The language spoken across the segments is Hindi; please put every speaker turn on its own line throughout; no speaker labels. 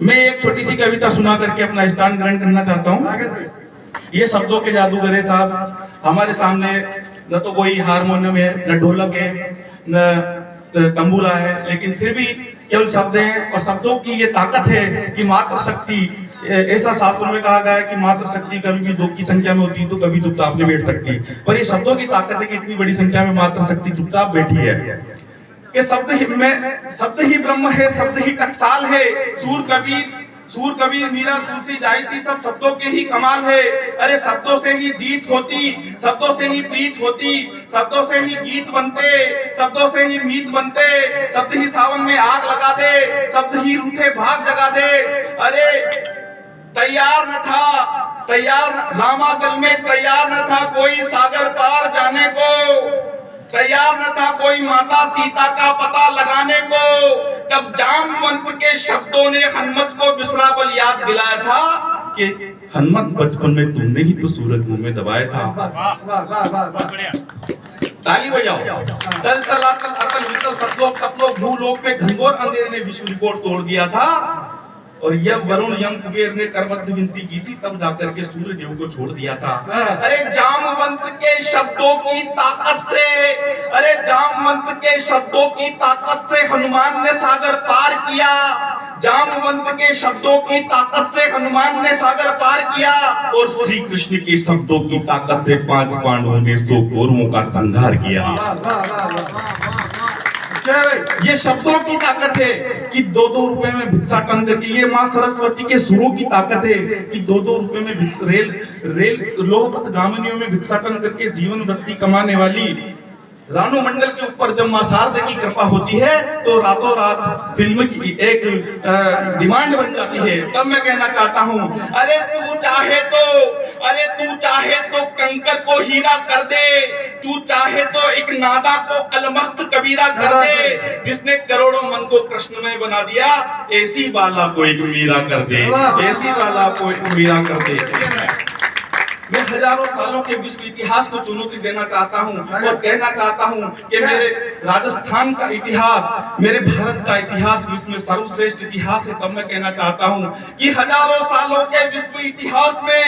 मैं एक छोटी सी कविता सुना करके अपना स्थान ग्रहण करना चाहता हूँ। ये शब्दों के जादूगर है साहब। हमारे सामने न तो कोई हारमोनियम है, न ढोलक है, न तंबूला है, लेकिन फिर भी केवल शब्द हैं और शब्दों की ये ताकत है कि मात्र शक्ति, ऐसा शास्त्रों में कहा गया है कि मात्र शक्ति कभी भी दो की संख्या में होती तो कभी चुपचाप नहीं बैठ सकती, पर ये शब्दों की ताकत है कि इतनी बड़ी संख्या में मात्र शक्ति चुपचाप बैठी है कि शब्द ही ब्रह्म है, शब्द ही टकसाल है। सूर कबीर मीरा तुलसी जाई थी, सब शब्दों के ही कमाल है। अरे शब्दों से ही जीत होती, शब्दों से ही प्रीत होती, शब्दों से ही गीत बनते, शब्दों से ही मीत बनते। शब्द ही सावन में आग लगा दे, शब्द ही रूठे भाग जगा दे। अरे तैयार न था रामागल में, तैयार न था कोई सागर पार जाने को, तैयार न था कोई माता सीता का पता लगाने को। तब जामवंत के शब्दों ने हनुमत को बिसरावल याद दिलाया था कि हनुमत बचपन में तुमने ही तो सूरज मुंह में दबाया था। ताली बजाओ। तल तलातल अकल विकल सतलोक तपलोक भूलोक पे घनघोर अंधेरे ने विश्व रिकॉर्ड तोड़ दिया था। और यह वरुण यम कुबेर ने करबद्ध विनती की थी, तब जाकर के सूर्य देव को छोड़ दिया था। अरे जामवंत के शब्दों की ताकत से, अरे जामवंत के शब्दों की ताकत से हनुमान ने सागर पार किया। जामवंत के शब्दों की ताकत से हनुमान ने सागर पार किया। और श्री कृष्ण के शब्दों की ताकत से 5 पांडवों ने 100 कौरवों का संहार किया। ये शब्दों की ताकत है कि 2-2 रुपए में भिक्षाटन करके, ये माँ सरस्वती के सुरों की ताकत है कि 2-2 रुपए में रेल लोहपत गामिनियों में भिक्षाटन करके जीवन वृत्ति कमाने वाली रानू मंडल के ऊपर जब मां शारदा की कृपा होती है तो रातों रात फिल्म की एक डिमांड बन जाती है। तब मैं कहना चाहता हूँ, अरे तू चाहे तो कंकर को हीरा कर दे, तू चाहे तो एक नादा को अलमस्त कबीरा कर दे। जिसने करोड़ों मन को कृष्णमय बना दिया, ऐसी वाला को एक मीरा कर दे, ऐसी वाला को एक मीरा कर दे। मैं हजारों सालों के विश्व इतिहास को चुनौती देना चाहता हूँ और कहना चाहता हूँ कि मेरे राजस्थान का इतिहास, मेरे भारत का इतिहास विश्व में सर्वश्रेष्ठ इतिहास है। तब मैं कहना चाहता हूँ कि हजारों सालों के विश्व इतिहास में,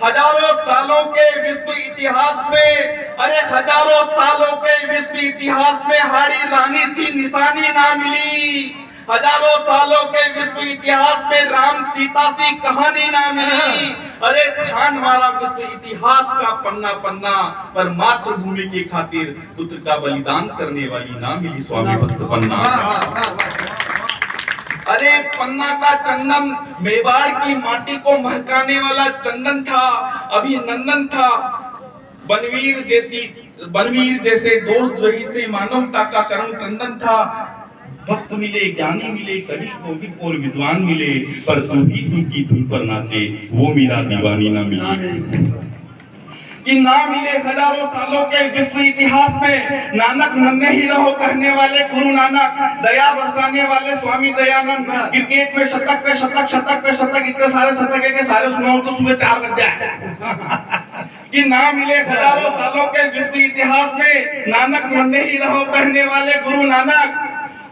हजारों सालों के विश्व इतिहास में, अरे हजारों सालों के विश्व इतिहास में हाड़ी रानी सी निशानी ना मिली। हजारों सालों के विश्व इतिहास में राम सीता सी कहानी ना मिली। अरे छान मारा विश्व इतिहास का पन्ना पन्ना, पर मातृभूमि की खातिर पुत्र का बलिदान करने वाली ना मिली स्वामी भक्त पन्ना। अरे पन्ना का चंदन मेवाड़ की माटी को महकाने वाला चंदन था, अभिनंदन था। बनवीर जैसे दोस्त रही से मानवता का करुण क्रंदन था। भक्त मिले, ज्ञानी मिले, कवि कौतिक और विद्वान मिले, पर तू ही की धुन पर नाचे, वो मेरा दीवानी ना मिली। कि ना मिले हजारों सालों के विश्व इतिहास में नानक नन्हे ही रहो कहने वाले गुरु नानक, दया बरसाने वाले स्वामी दयानंद। क्रिकेट में शतक पे शतक, शतक पे शतक, इतने सारे शतक है कि सारे सुनाओ तो सुबह 4 बज जाए। कि ना मिले हजारों सालों के विश्व इतिहास में नानक नन्हे ही रहो कहने वाले गुरु नानक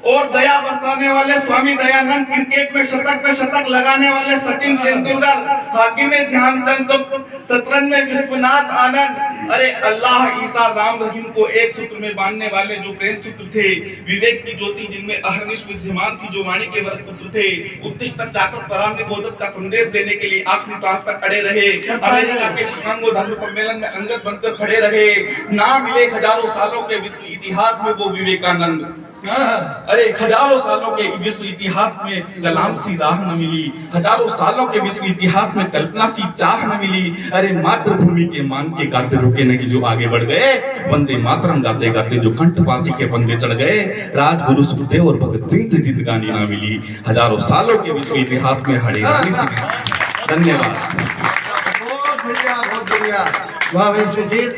और दया बरसाने वाले स्वामी दयानंद। क्रिकेट में शतक पे शतक लगाने वाले सचिन तेंदुलकर, हॉकी में ध्यानचंद, तो शतरंज में विश्वनाथ आनंद। अरे अल्लाह ईसा राम रहीम को एक सूत्र में बांधने वाले जो प्रेम सूत्र थे, विवेक की ज्योति जिनमें अहर्निश विद्यमान की जो वाणी के वरद पुत्र थे, उत्तिष्ठ जाकर पराम निबोधक का संदेश देने के लिए आखिरी सांस तक खड़े रहे। अमेरिका के शिकागो धर्म सम्मेलन में अंगद बनकर खड़े रहे। ना मिले हजारों सालों के विश्व इतिहास में वो विवेकानंद। अरे हजारों सालों के विश्व इतिहास में कलाम सी राह न मिली, हजारों सालों के विश्व इतिहास में कल्पना सी चाह न मिली। अरे मातृभूमि के मान के गाते रुके नहीं जो आगे बढ़ गए, वंदे मातरम गाते गाते जो कंठवासी के पंगे चढ़ गए, राजगुरु सुखदेव और भगत सिंह से जिंदगानी ना मिली। हजारों सालों के विश्व इतिहास में हरे रानी सी। धन्यवाद।
बहुत बढ़िया, बहुत बढ़िया। वाह सुशील।